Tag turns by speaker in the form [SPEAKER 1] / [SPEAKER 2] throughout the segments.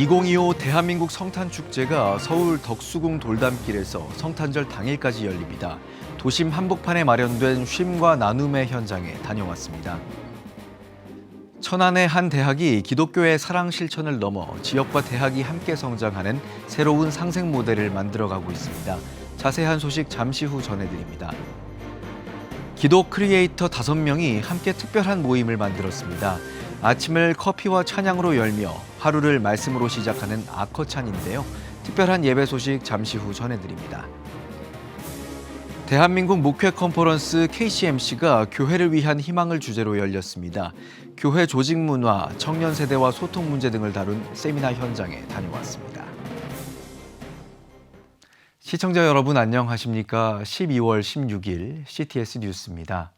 [SPEAKER 1] 2025 대한민국 성탄축제가 서울 덕수궁 돌담길에서 성탄절 당일까지 열립니다. 도심 한복판에 마련된 쉼과 나눔의 현장에 다녀왔습니다. 천안의 한 대학이 기독교의 사랑 실천을 넘어 지역과 대학이 함께 성장하는 새로운 상생 모델을 만들어가고 있습니다. 자세한 소식 잠시 후 전해드립니다. 기독 크리에이터 5명이 함께 특별한 모임을 만들었습니다. 아침을 커피와 찬양으로 열며 하루를 말씀으로 시작하는 아커찬인데요. 특별한 예배 소식 잠시 후 전해드립니다. 대한민국 목회 컨퍼런스 KCMC가 교회를 위한 희망을 주제로 열렸습니다. 교회 조직 문화, 청년 세대와 소통 문제 등을 다룬 세미나 현장에 다녀왔습니다. 시청자 여러분 안녕하십니까? 12월 16일 CTS 뉴스입니다.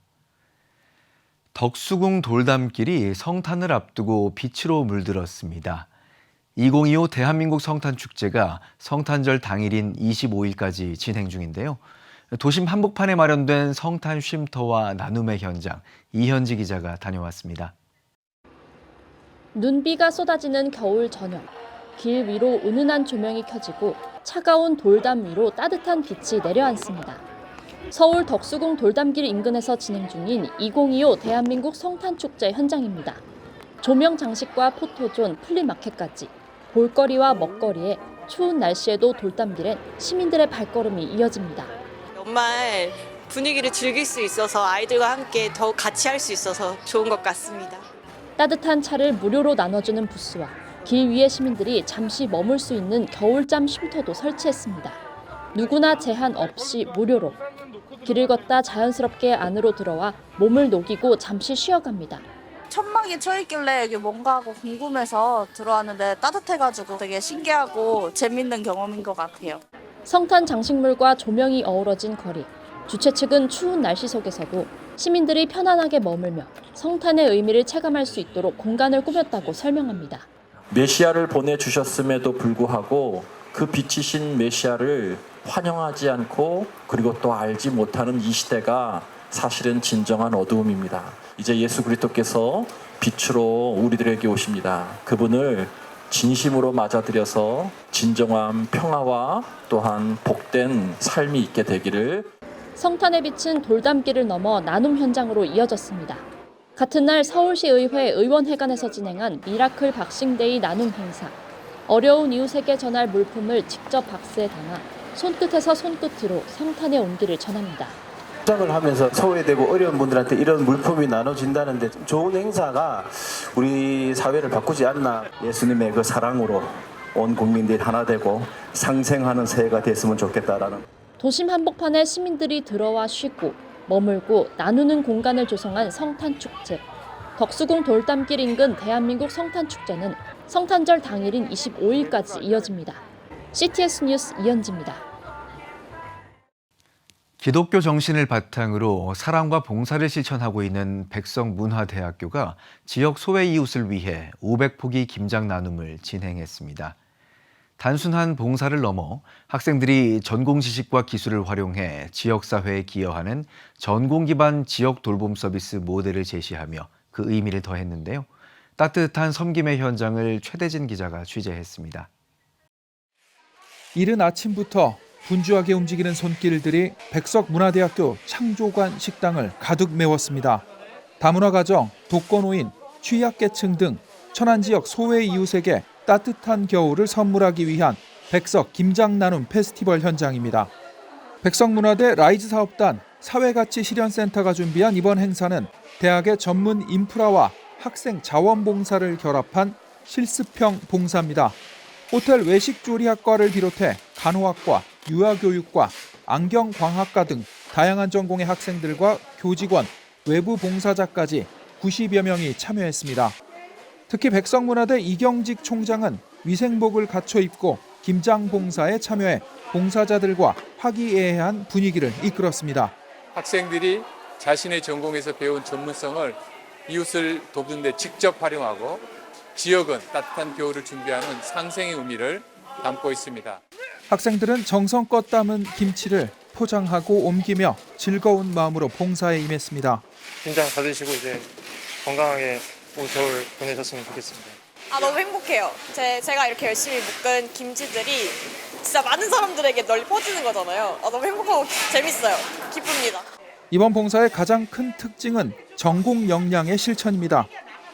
[SPEAKER 1] 덕수궁 돌담길이 성탄을 앞두고 빛으로 물들었습니다. 2025 대한민국 성탄축제가 성탄절 당일인 25일까지 진행 중인데요. 도심 한복판에 마련된 성탄 쉼터와 나눔의 현장, 이현지 기자가 다녀왔습니다.
[SPEAKER 2] 눈비가 쏟아지는 겨울 저녁, 길 위로 은은한 조명이 켜지고 차가운 돌담 위로 따뜻한 빛이 내려앉습니다. 서울 덕수궁 돌담길 인근에서 진행 중인 2025 대한민국 성탄축제 현장입니다. 조명 장식과 포토존, 플리마켓까지 볼거리와 먹거리에 추운 날씨에도 돌담길엔 시민들의 발걸음이 이어집니다.
[SPEAKER 3] 연말 분위기를 즐길 수 있어서 아이들과 함께 더욱 같이 할 수 있어서 좋은 것 같습니다.
[SPEAKER 2] 따뜻한 차를 무료로 나눠주는 부스와 길 위에 시민들이 잠시 머물 수 있는 겨울잠 쉼터도 설치했습니다. 누구나 제한 없이 무료로 길을 걷다 자연스럽게 안으로 들어와 몸을 녹이고 잠시 쉬어갑니다.
[SPEAKER 4] 천막이 쳐있길래 이게 뭔가 하고 궁금해서 들어왔는데 따뜻해가지고 되게 신기하고 재밌는 경험인 것 같아요.
[SPEAKER 2] 성탄 장식물과 조명이 어우러진 거리. 주최 측은 추운 날씨 속에서도 시민들이 편안하게 머물며 성탄의 의미를 체감할 수 있도록 공간을 꾸몄다고 설명합니다.
[SPEAKER 5] 메시아를 보내주셨음에도 불구하고 그 빛이신 메시아를 환영하지 않고 그리고 또 알지 못하는 이 시대가 사실은 진정한 어두움입니다. 이제 예수 그리스도께서 빛으로 우리들에게 오십니다. 그분을 진심으로 맞아들여서 진정한 평화와 또한 복된 삶이 있게 되기를.
[SPEAKER 2] 성탄의 빛은 돌담길을 넘어 나눔 현장으로 이어졌습니다. 같은 날 서울시의회 의원회관에서 진행한 미라클 박싱데이 나눔 행사. 어려운 이웃에게 전할 물품을 직접 박스에 담아 손끝에서 손끝으로 성탄의 온기를 전합니다.
[SPEAKER 6] 시작을 하면서 소외되고 어려운 분들한테 이런 물품이 나눠진다는데 좋은 행사가 우리 사회를 바꾸지 않나. 예수님의 그 사랑으로 온 국민들이 하나 되고 상생하는 새해가 됐으면 좋겠다라는.
[SPEAKER 2] 도심 한복판에 시민들이 들어와 쉬고 머물고 나누는 공간을 조성한 성탄축제. 덕수궁 돌담길 인근 대한민국 성탄축제는 성탄절 당일인 25일까지 이어집니다. CTS 뉴스 이현지입니다.
[SPEAKER 1] 기독교 정신을 바탕으로 사랑과 봉사를 실천하고 있는 백석문화대학교가 지역 소외 이웃을 위해 500포기 김장 나눔을 진행했습니다. 단순한 봉사를 넘어 학생들이 전공 지식과 기술을 활용해 지역사회에 기여하는 전공 기반 지역 돌봄 서비스 모델을 제시하며 그 의미를 더했는데요. 따뜻한 섬김의 현장을 최대진 기자가 취재했습니다.
[SPEAKER 7] 이른 아침부터 분주하게 움직이는 손길들이 백석문화대학교 창조관 식당을 가득 메웠습니다. 다문화가정, 독거노인, 취약계층 등 천안 지역 소외 이웃에게 따뜻한 겨울을 선물하기 위한 백석 김장 나눔 페스티벌 현장입니다. 백석문화대 라이즈 사업단 사회가치실현센터가 준비한 이번 행사는 대학의 전문 인프라와 학생 자원봉사를 결합한 실습형 봉사입니다. 호텔 외식조리학과를 비롯해 간호학과, 유아교육과, 안경광학과 등 다양한 전공의 학생들과 교직원, 외부 봉사자까지 90여 명이 참여했습니다. 특히 백석문화대 이경직 총장은 위생복을 갖춰 입고 김장 봉사에 참여해 봉사자들과 화기애애한 분위기를 이끌었습니다.
[SPEAKER 8] 학생들이 자신의 전공에서 배운 전문성을 이웃을 돕는 데 직접 활용하고 지역은 따뜻한 겨울을 준비하는 상생의 의미를 담고 있습니다.
[SPEAKER 7] 학생들은 정성껏 담은 김치를 포장하고 옮기며 즐거운 마음으로 봉사에 임했습니다.
[SPEAKER 9] 김장 받으시고 이제 건강하게 올 겨울 보내셨으면 좋겠습니다. 너무 행복해요. 제가 이렇게 열심히 묶은 김치들이 진짜 많은 사람들에게 널리 퍼지는 거잖아요. 너무 행복하고 재밌어요. 기쁩니다.
[SPEAKER 7] 이번 봉사의 가장 큰 특징은 전공 역량의 실천입니다.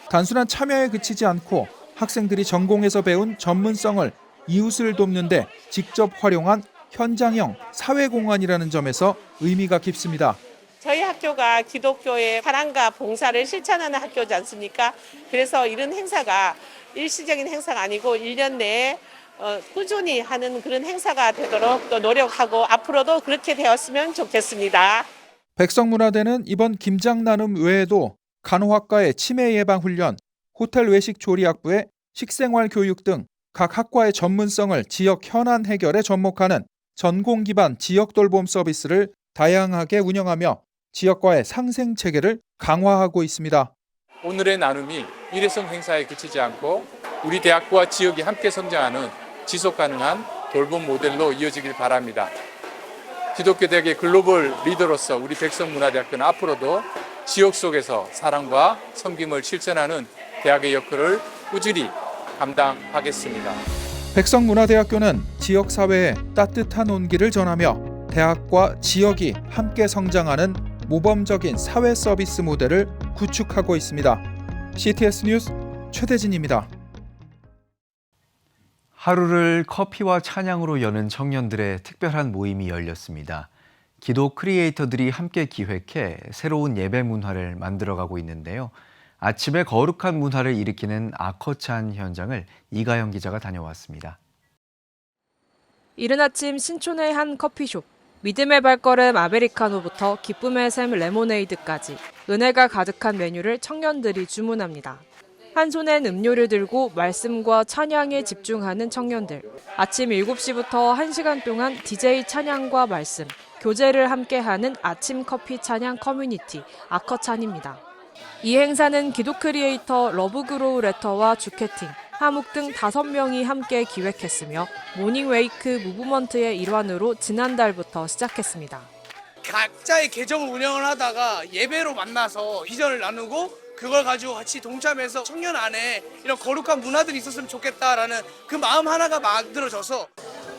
[SPEAKER 7] 단순한 참여에 그치지 않고 학생들이 전공에서 배운 전문성을 이웃을 돕는데 직접 활용한 현장형 사회공헌이라는 점에서 의미가 깊습니다.
[SPEAKER 10] 저희 학교가 기독교의 사랑과 봉사를 실천하는 학교지 않습니까? 그래서 이런 행사가 일시적인 행사가 아니고 1년 내에 꾸준히 하는 그런 행사가 되도록 또 노력하고 앞으로도 그렇게 되었으면 좋겠습니다.
[SPEAKER 7] 백성문화대는 이번 김장 나눔 외에도 간호학과의 치매 예방 훈련, 호텔 외식 조리학부의 식생활 교육 등 각 학과의 전문성을 지역 현안 해결에 접목하는 전공 기반 지역 돌봄 서비스를 다양하게 운영하며 지역과의 상생 체계를 강화하고 있습니다.
[SPEAKER 8] 오늘의 나눔이 일회성 행사에 그치지 않고 우리 대학과 지역이 함께 성장하는 지속 가능한 돌봄 모델로 이어지길 바랍니다. 기독교 대학의 글로벌 리더로서 우리 백성문화대학교는 앞으로도 지역 속에서 사랑과 섬김을 실천하는 대학의 역할을 꾸준히 감당하겠습니다.
[SPEAKER 7] 백성문화대학교는 지역사회에 따뜻한 온기를 전하며 대학과 지역이 함께 성장하는 모범적인 사회 서비스 모델을 구축하고 있습니다. CTS 뉴스 최대진입니다.
[SPEAKER 1] 하루를 커피와 찬양으로 여는 청년들의 특별한 모임이 열렸습니다. 기독 크리에이터들이 함께 기획해 새로운 예배 문화를 만들어가고 있는데요. 아침에 거룩한 문화를 일으키는 아커찬 현장을 이가영 기자가 다녀왔습니다.
[SPEAKER 11] 이른 아침 신촌의 한 커피숍. 믿음의 발걸음 아메리카노부터 기쁨의 샘 레모네이드까지 은혜가 가득한 메뉴를 청년들이 주문합니다. 한 손엔 음료를 들고 말씀과 찬양에 집중하는 청년들. 아침 7시부터 1시간 동안 DJ 찬양과 말씀, 교제를 함께하는 아침 커피 찬양 커뮤니티 아커찬입니다. 이 행사는 기독 크리에이터 러브그로우 레터와 주캐팅, 하묵 등 5명이 함께 기획했으며 모닝웨이크 무브먼트의 일환으로 지난달부터 시작했습니다.
[SPEAKER 12] 각자의 계정을 운영을 하다가 예배로 만나서 비전을 나누고 그걸 가지고 같이 동참해서 청년 안에 이런 거룩한 문화들이 있었으면 좋겠다라는 그 마음 하나가 만들어져서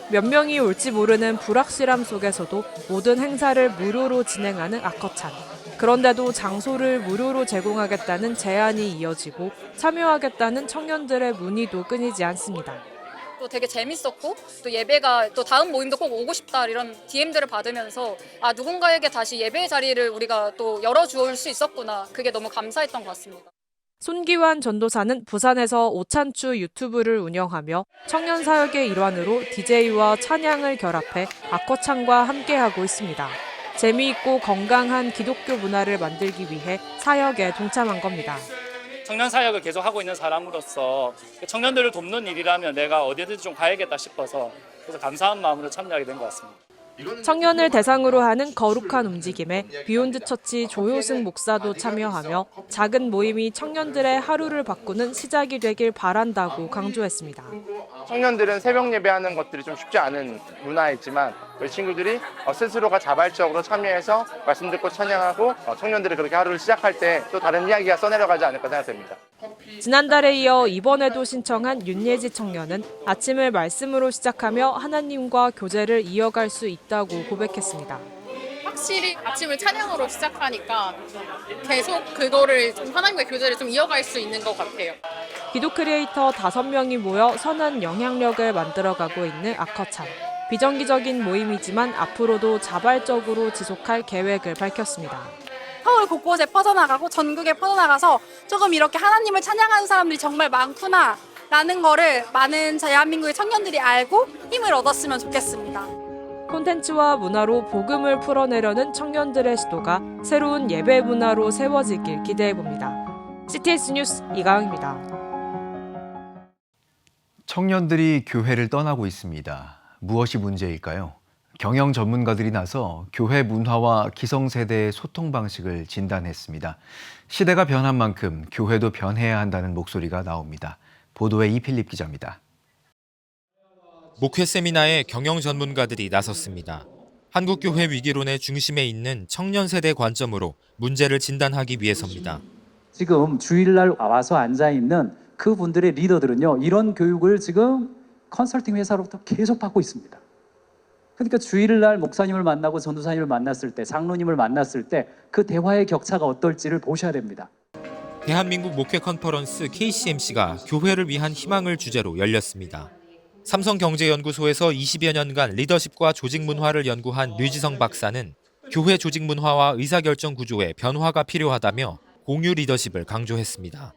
[SPEAKER 11] 몇 명이 올지 모르는 불확실함 속에서도 모든 행사를 무료로 진행하는 아커찬. 그런데도 장소를 무료로 제공하겠다는 제안이 이어지고 참여하겠다는 청년들의 문의도 끊이지 않습니다.
[SPEAKER 13] 또 되게 재밌었고 또 예배가 또 다음 모임도 꼭 오고 싶다 이런 DM들을 받으면서 누군가에게 다시 예배의 자리를 우리가 또 열어줄 수 있었구나. 그게 너무 감사했던 것 같습니다.
[SPEAKER 11] 손기환 전도사는 부산에서 오찬추 유튜브를 운영하며 청년 사역의 일환으로 DJ와 찬양을 결합해 아커찬과 함께하고 있습니다. 재미있고 건강한 기독교 문화를 만들기 위해 사역에 동참한 겁니다.
[SPEAKER 14] 청년 사역을 계속 하고 있는 사람으로서 청년들을 돕는 일이라면 내가 어디든지 좀 가야겠다 싶어서 그래서 감사한 마음으로 참여하게 된 것 같습니다.
[SPEAKER 11] 청년을 대상으로 하는 거룩한 움직임에 비욘드 처치 조효승 목사도 참여하며 작은 모임이 청년들의 하루를 바꾸는 시작이 되길 바란다고 강조했습니다.
[SPEAKER 15] 청년들은 새벽 예배하는 것들이 좀 쉽지 않은 문화이지만 우리 친구들이 스스로가 자발적으로 참여해서 말씀 듣고 찬양하고 청년들이 그렇게 하루를 시작할 때 또 다른 이야기가 써내려가지 않을까 생각됩니다.
[SPEAKER 11] 지난달에 이어 이번에도 신청한 윤예지 청년은 아침을 말씀으로 시작하며 하나님과 교제를 이어갈 수 있다고 고백했습니다.
[SPEAKER 16] 확실히 아침을 찬양으로 시작하니까 계속 그거를 좀 하나님과의 교제를 좀 이어갈 수 있는 것 같아요.
[SPEAKER 11] 기독 크리에이터 5명이 모여 선한 영향력을 만들어가고 있는 아커찬. 비정기적인 모임이지만 앞으로도 자발적으로 지속할 계획을 밝혔습니다.
[SPEAKER 17] 서울 곳곳에 퍼져나가고 전국에 퍼져나가서 조금 이렇게 하나님을 찬양하는 사람들이 정말 많구나 라는 거를 많은 대한민국의 청년들이 알고 힘을 얻었으면 좋겠습니다.
[SPEAKER 11] 콘텐츠와 문화로 복음을 풀어내려는 청년들의 시도가 새로운 예배 문화로 세워지길 기대해봅니다. CTS 뉴스 이가영입니다.
[SPEAKER 1] 청년들이 교회를 떠나고 있습니다. 무엇이 문제일까요? 경영 전문가들이 나서 교회 문화와 기성세대의 소통 방식을 진단했습니다. 시대가 변한 만큼 교회도 변해야 한다는 목소리가 나옵니다. 보도에 이필립 기자입니다.
[SPEAKER 18] 목회 세미나에 경영 전문가들이 나섰습니다. 한국교회 위기론의 중심에 있는 청년 세대 관점으로 문제를 진단하기 위해서입니다.
[SPEAKER 19] 지금 주일날 와서 앉아있는 그분들의 리더들은요, 이런 교육을 지금 컨설팅 회사로부터 계속 받고 있습니다. 그러니까 주일날 목사님을 만나고 전도사님을 만났을 때, 장로님을 만났을 때 그 대화의 격차가 어떨지를 보셔야 됩니다.
[SPEAKER 18] 대한민국 목회 컨퍼런스 KCMC가 교회를 위한 희망을 주제로 열렸습니다. 삼성경제연구소에서 20여 년간 리더십과 조직 문화를 연구한 류지성 박사는 교회 조직 문화와 의사결정 구조에 변화가 필요하다며 공유 리더십을 강조했습니다.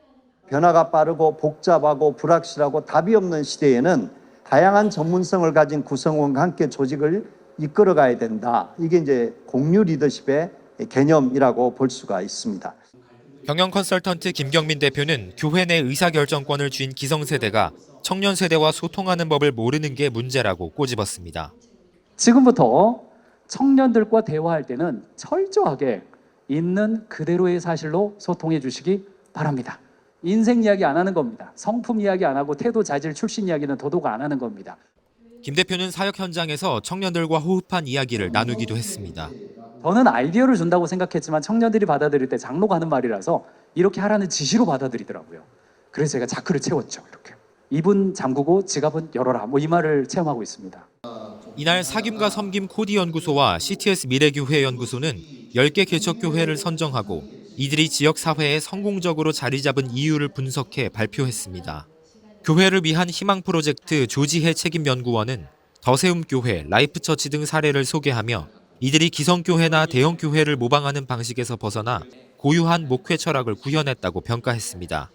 [SPEAKER 20] 변화가 빠르고 복잡하고 불확실하고 답이 없는 시대에는 다양한 전문성을 가진 구성원과 함께 조직을 이끌어가야 된다. 이게 이제 공유 리더십의 개념이라고 볼 수가 있습니다.
[SPEAKER 18] 경영 컨설턴트 김경민 대표는 교회 내 의사결정권을 쥔 기성세대가 청년 세대와 소통하는 법을 모르는 게 문제라고 꼬집었습니다.
[SPEAKER 19] 지금부터 청년들과 대화할 때는 철저하게 있는 그대로의 사실로 소통해 주시기 바랍니다. 인생 이야기 안 하는 겁니다. 성품 이야기 안 하고 태도 자질 출신 이야기는 더더욱 안 하는 겁니다.
[SPEAKER 18] 김 대표는 사역 현장에서 청년들과 호흡한 이야기를 나누기도 했습니다.
[SPEAKER 19] 저는 아이디어를 준다고 생각했지만 청년들이 받아들일 때 장로가 하는 말이라서 이렇게 하라는 지시로 받아들이더라고요. 그래서 제가 자크를 채웠죠. 이렇게. 입은 잠그고 지갑은 열어라. 이 말을 체험하고 있습니다.
[SPEAKER 18] 이날 사귐과 섬김 코디 연구소와 CTS 미래교회 연구소는 10개 개척교회를 선정하고 이들이 지역사회에 성공적으로 자리 잡은 이유를 분석해 발표했습니다. 교회를 위한 희망 프로젝트 조지혜 책임연구원은 더세움교회, 라이프처치 등 사례를 소개하며 이들이 기성교회나 대형교회를 모방하는 방식에서 벗어나 고유한 목회 철학을 구현했다고 평가했습니다.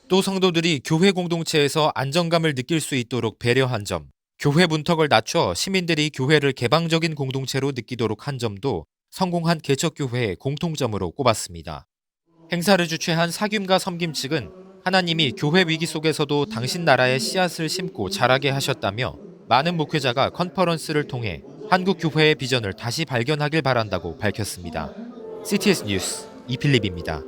[SPEAKER 18] 또 성도들이 교회 공동체에서 안정감을 느낄 수 있도록 배려한 점, 교회 문턱을 낮춰 시민들이 교회를 개방적인 공동체로 느끼도록 한 점도 성공한 개척교회의 공통점으로 꼽았습니다. 행사를 주최한 사귐과 섬김 측은 하나님이 교회 위기 속에서도 당신 나라의 씨앗을 심고 자라게 하셨다며 많은 목회자가 컨퍼런스를 통해 한국 교회의 비전을 다시 발견하길 바란다고 밝혔습니다. CTS 뉴스 이필립입니다.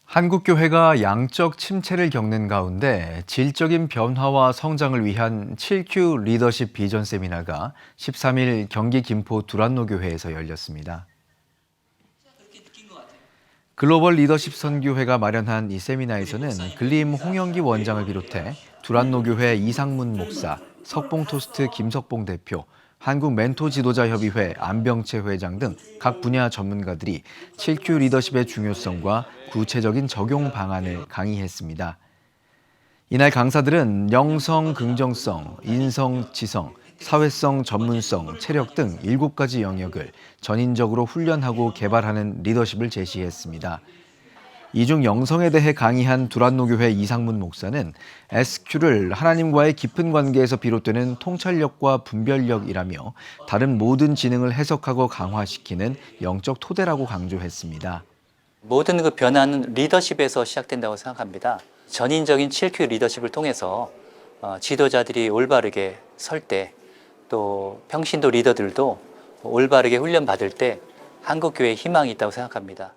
[SPEAKER 1] 한국 교회가 양적 침체를 겪는 가운데 질적인 변화와 성장을 위한 7Q 리더십 비전 세미나가 13일 경기 김포 두란노 교회에서 열렸습니다. 글로벌 리더십 선교회가 마련한 이 세미나에서는 글림 홍영기 원장을 비롯해 두란노 교회 이상문 목사, 석봉토스트 김석봉 대표, 한국 멘토 지도자 협의회 안병채 회장 등 각 분야 전문가들이 7Q 리더십의 중요성과 구체적인 적용 방안을 강의했습니다. 이날 강사들은 영성, 긍정성, 인성, 지성, 사회성, 전문성, 체력 등 7가지 영역을 전인적으로 훈련하고 개발하는 리더십을 제시했습니다. 이 중 영성에 대해 강의한 두란노 교회 이상문 목사는 SQ를 하나님과의 깊은 관계에서 비롯되는 통찰력과 분별력이라며 다른 모든 지능을 해석하고 강화시키는 영적 토대라고 강조했습니다.
[SPEAKER 21] 모든 그 변화는 리더십에서 시작된다고 생각합니다. 전인적인 7Q 리더십을 통해서 지도자들이 올바르게 설 때, 또 평신도 리더들도 올바르게 훈련받을 때 한국교회에 희망이 있다고 생각합니다.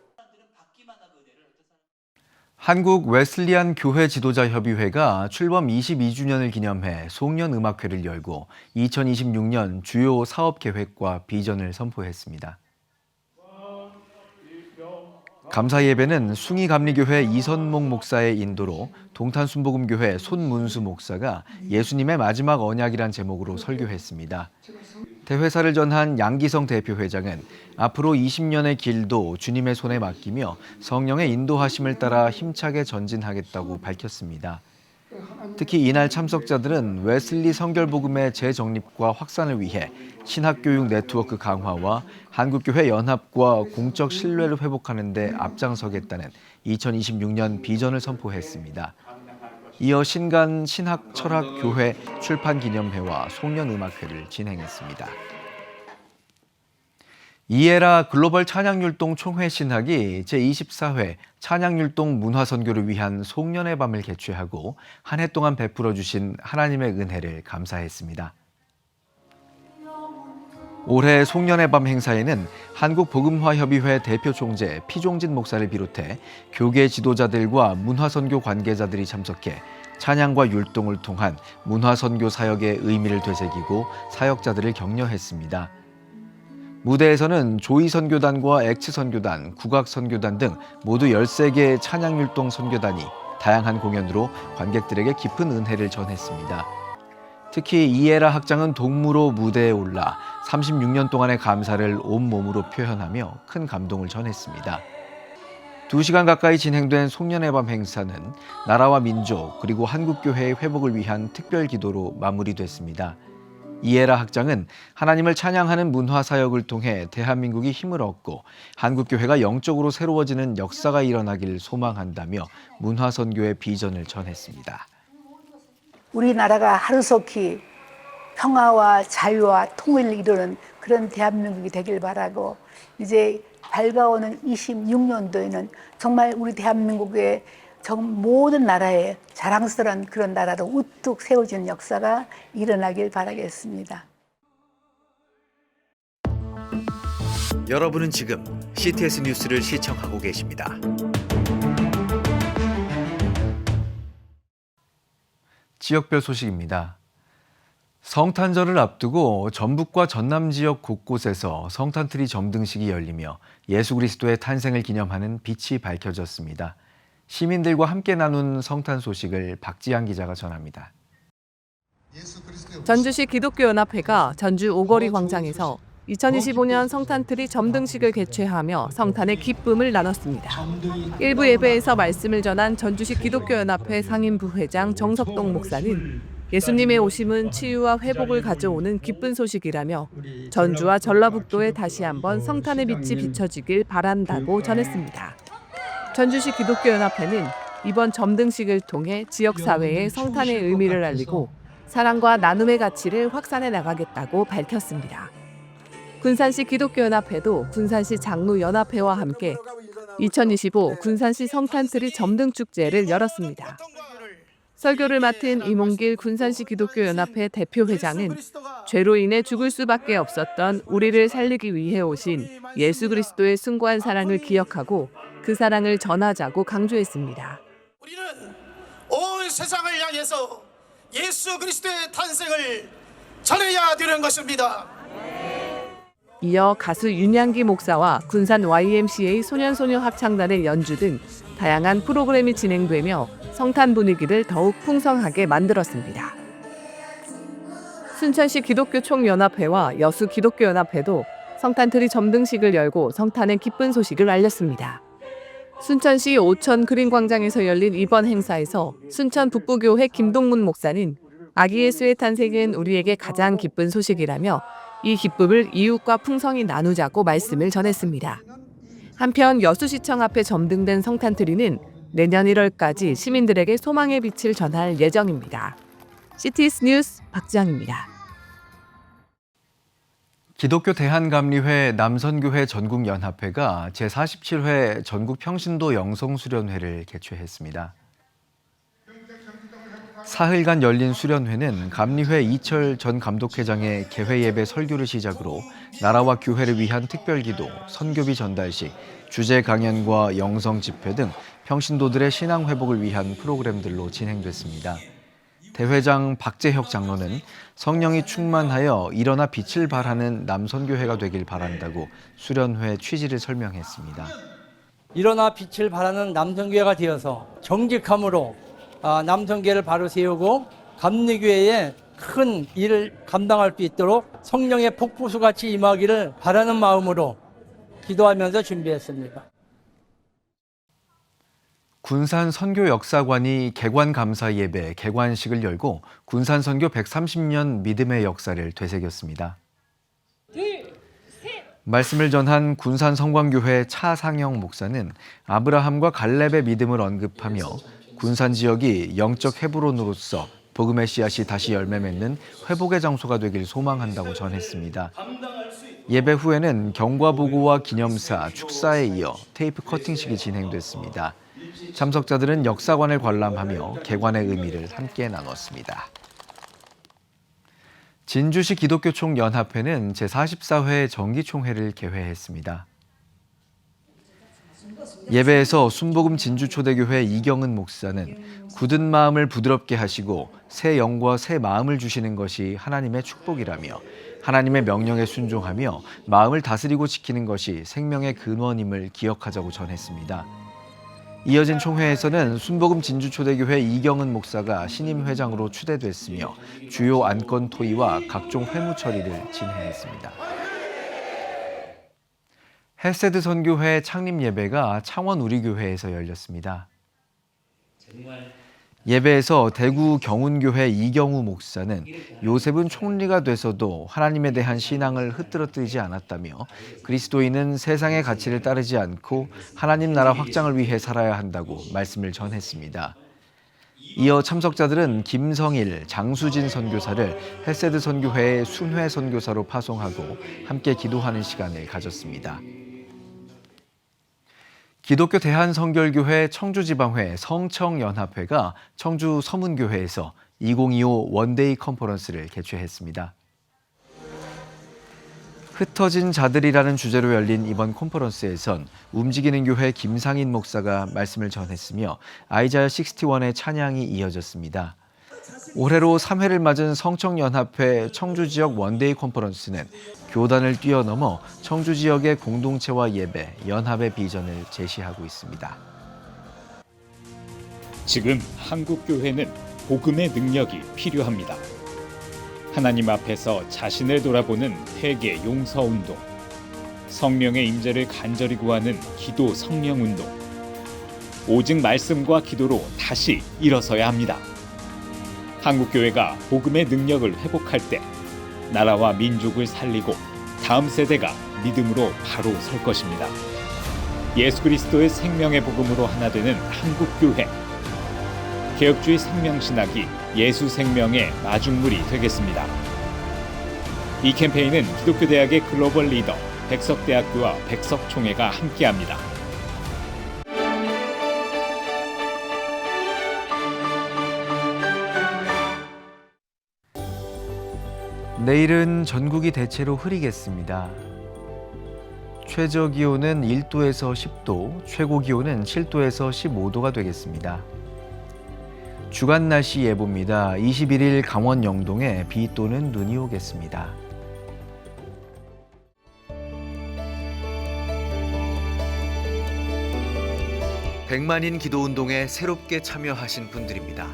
[SPEAKER 1] 한국 웨슬리안 교회 지도자 협의회가 출범 22주년을 기념해 송년 음악회를 열고 2026년 주요 사업 계획과 비전을 선포했습니다. 감사 예배는 숭이감리교회 이선목 목사의 인도로 동탄순복음교회 손문수 목사가 예수님의 마지막 언약이란 제목으로 설교했습니다. 대회사를 전한 양기성 대표회장은 앞으로 20년의 길도 주님의 손에 맡기며 성령의 인도하심을 따라 힘차게 전진하겠다고 밝혔습니다. 특히 이날 참석자들은 웨슬리 성결복음의 재정립과 확산을 위해 신학교육 네트워크 강화와 한국교회 연합과 공적 신뢰를 회복하는 데 앞장서겠다는 2026년 비전을 선포했습니다. 이어 신간 신학철학교회 출판기념회와 송년음악회를 진행했습니다. 이에라 글로벌 찬양율동 총회 신학이 제24회 찬양율동 문화선교를 위한 송년의 밤을 개최하고 한 해 동안 베풀어 주신 하나님의 은혜를 감사했습니다. 올해 송년의 밤 행사에는 한국복음화협의회 대표 총재 피종진 목사를 비롯해 교계 지도자들과 문화선교 관계자들이 참석해 찬양과 율동을 통한 문화선교 사역의 의미를 되새기고 사역자들을 격려했습니다. 무대에서는 조이선교단과 엑츠선교단, 국악선교단 등 모두 13개의 찬양율동 선교단이 다양한 공연으로 관객들에게 깊은 은혜를 전했습니다. 특히 이에라 학장은 동무로 무대에 올라 36년 동안의 감사를 온몸으로 표현하며 큰 감동을 전했습니다. 2시간 가까이 진행된 송년회 밤 행사는 나라와 민족 그리고 한국교회의 회복을 위한 특별 기도로 마무리됐습니다. 이에라 학장은 하나님을 찬양하는 문화 사역을 통해 대한민국이 힘을 얻고 한국교회가 영적으로 새로워지는 역사가 일어나길 소망한다며 문화 선교의 비전을 전했습니다.
[SPEAKER 3] 우리나라가 하루속히 평화와 자유와 통일을 이루는 그런 대한민국이 되길 바라고, 이제 밝아오는 26년도에는 정말 우리 대한민국의 모든 나라에 자랑스러운 그런 나라로 우뚝 세워지는 역사가 일어나길 바라겠습니다.
[SPEAKER 1] 여러분은 지금 CTS 뉴스를 시청하고 계십니다. 지역별 소식입니다. 성탄절을 앞두고 전북과 전남 지역 곳곳에서 성탄트리 점등식이 열리며 예수 그리스도의 탄생을 기념하는 빛이 밝혀졌습니다. 시민들과 함께 나눈 성탄 소식을 박지양 기자가 전합니다.
[SPEAKER 11] 전주시 기독교연합회가 전주 오거리 광장에서 2025년 성탄트리 점등식을 개최하며 성탄의 기쁨을 나눴습니다. 일부 예배에서 말씀을 전한 전주시 기독교연합회 상임부회장 정석동 목사는 예수님의 오심은 치유와 회복을 가져오는 기쁜 소식이라며 전주와 전라북도에 다시 한번 성탄의 빛이 비춰지길 바란다고 전했습니다. 전주시 기독교연합회는 이번 점등식을 통해 지역사회에 성탄의 의미를 알리고 사랑과 나눔의 가치를 확산해 나가겠다고 밝혔습니다. 군산시 기독교연합회도 군산시 장로연합회와 함께 2025 군산시 성탄트리 점등축제를 열었습니다. 설교를 맡은 이몽길 군산시 기독교연합회 대표회장은 죄로 인해 죽을 수밖에 없었던 우리를 살리기 위해 오신 예수 그리스도의 숭고한 사랑을 기억하고 그 사랑을 전하자고 강조했습니다.
[SPEAKER 22] 우리는 온 세상을 향해서 예수 그리스도의 탄생을 전해야 되는 것입니다.
[SPEAKER 11] 이어 가수 윤양기 목사와 군산 YMCA 소년소녀 합창단의 연주 등 다양한 프로그램이 진행되며 성탄 분위기를 더욱 풍성하게 만들었습니다. 순천시 기독교총연합회와 여수 기독교연합회도 성탄트리 점등식을 열고 성탄의 기쁜 소식을 알렸습니다. 순천시 오천 그린광장에서 열린 이번 행사에서 순천 북부교회 김동문 목사는 아기 예수의 탄생은 우리에게 가장 기쁜 소식이라며 이 기쁨을 이웃과 풍성히 나누자고 말씀을 전했습니다. 한편 여수시청 앞에 점등된 성탄트리는 내년 1월까지 시민들에게 소망의 빛을 전할 예정입니다. CTS 뉴스 박지양입니다.
[SPEAKER 1] 기독교 대한감리회 남선교회 전국연합회가 제47회 전국평신도 영성수련회를 개최했습니다. 사흘간 열린 수련회는 감리회 이철 전 감독회장의 개회예배 설교를 시작으로 나라와 교회를 위한 특별기도, 선교비 전달식, 주제 강연과 영성 집회 등 평신도들의 신앙 회복을 위한 프로그램들로 진행됐습니다. 대회장 박재혁 장로는 성령이 충만하여 일어나 빛을 발하는 남선교회가 되길 바란다고 수련회 취지를 설명했습니다.
[SPEAKER 23] 일어나 빛을 발하는 남선교회가 되어서 정직함으로 남선교회를 바로 세우고 감리교회에 큰 일을 감당할 수 있도록 성령의 폭포수같이 임하기를 바라는 마음으로 기도하면서 준비했습니다.
[SPEAKER 1] 군산 선교역사관이 개관 감사 예배 개관식을 열고 군산 선교 130년 믿음의 역사를 되새겼습니다. 말씀을 전한 군산 성광교회 차상영 목사는 아브라함과 갈렙의 믿음을 언급하며 군산 지역이 영적 헤브론으로서 복음의 씨앗이 다시 열매 맺는 회복의 장소가 되길 소망한다고 전했습니다. 예배 후에는 경과보고와 기념사, 축사에 이어 테이프 커팅식이 진행됐습니다. 참석자들은 역사관을 관람하며 개관의 의미를 함께 나눴습니다. 진주시 기독교총연합회는 제44회 정기총회를 개회했습니다. 예배에서 순복음 진주초대교회 이경은 목사는 굳은 마음을 부드럽게 하시고 새 영과 새 마음을 주시는 것이 하나님의 축복이라며 하나님의 명령에 순종하며 마음을 다스리고 지키는 것이 생명의 근원임을 기억하자고 전했습니다. 이어진 총회에서는 순복음 진주초대교회 이경은 목사가 신임 회장으로 추대됐으며 주요 안건 토의와 각종 회무 처리를 진행했습니다. 헤세드 선교회 창립 예배가 창원 우리교회에서 열렸습니다. 예배에서 대구 경운교회 이경우 목사는 요셉은 총리가 돼서도 하나님에 대한 신앙을 흐트러뜨리지 않았다며 그리스도인은 세상의 가치를 따르지 않고 하나님 나라 확장을 위해 살아야 한다고 말씀을 전했습니다. 이어 참석자들은 김성일, 장수진 선교사를 헤세드 선교회의 순회 선교사로 파송하고 함께 기도하는 시간을 가졌습니다. 기독교 대한성결교회 청주지방회 성청연합회가 청주 서문교회에서 2025 원데이 컨퍼런스를 개최했습니다. 흩어진 자들이라는 주제로 열린 이번 컨퍼런스에선 움직이는 교회 김상인 목사가 말씀을 전했으며 아이자야 61의 찬양이 이어졌습니다. 올해로 3회를 맞은 성청연합회 청주지역 원데이 컨퍼런스는 교단을 뛰어넘어 청주 지역의 공동체와 예배, 연합의 비전을 제시하고 있습니다.
[SPEAKER 4] 지금 한국 교회는 복음의 능력이 필요합니다. 하나님 앞에서 자신을 돌아보는 회개 용서 운동, 성령의 임재를 간절히 구하는 기도 성령 운동, 오직 말씀과 기도로 다시 일어서야 합니다. 한국 교회가 복음의 능력을 회복할 때 나라와 민족을 살리고 다음 세대가 믿음으로 바로 설 것입니다. 예수 그리스도의 생명의 복음으로 하나 되는 한국 교회. 개혁주의 생명신학이 예수 생명의 마중물이 되겠습니다. 이 캠페인은 기독교대학의 글로벌 리더 백석대학교와 백석총회가 함께합니다.
[SPEAKER 1] 내일은 전국이 대체로 흐리겠습니다. 최저기온은 1도에서 10도, 최고기온은 7도에서 15도가 되겠습니다. 주간 날씨 예보입니다. 21일 강원 영동에 비 또는 눈이 오겠습니다. 백만인 기도운동에 새롭게 참여하신 분들입니다.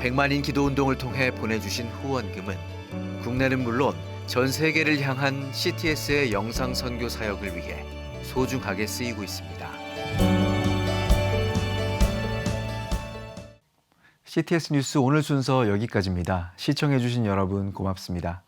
[SPEAKER 1] 백만인 기도운동을 통해 보내주신 후원금은 국내는 물론 전 세계를 향한 CTS의 영상 선교 사역을 위해 소중하게 쓰이고 있습니다. CTS 뉴스 오늘 순서 여기까지입니다. 시청해주신 여러분 고맙습니다.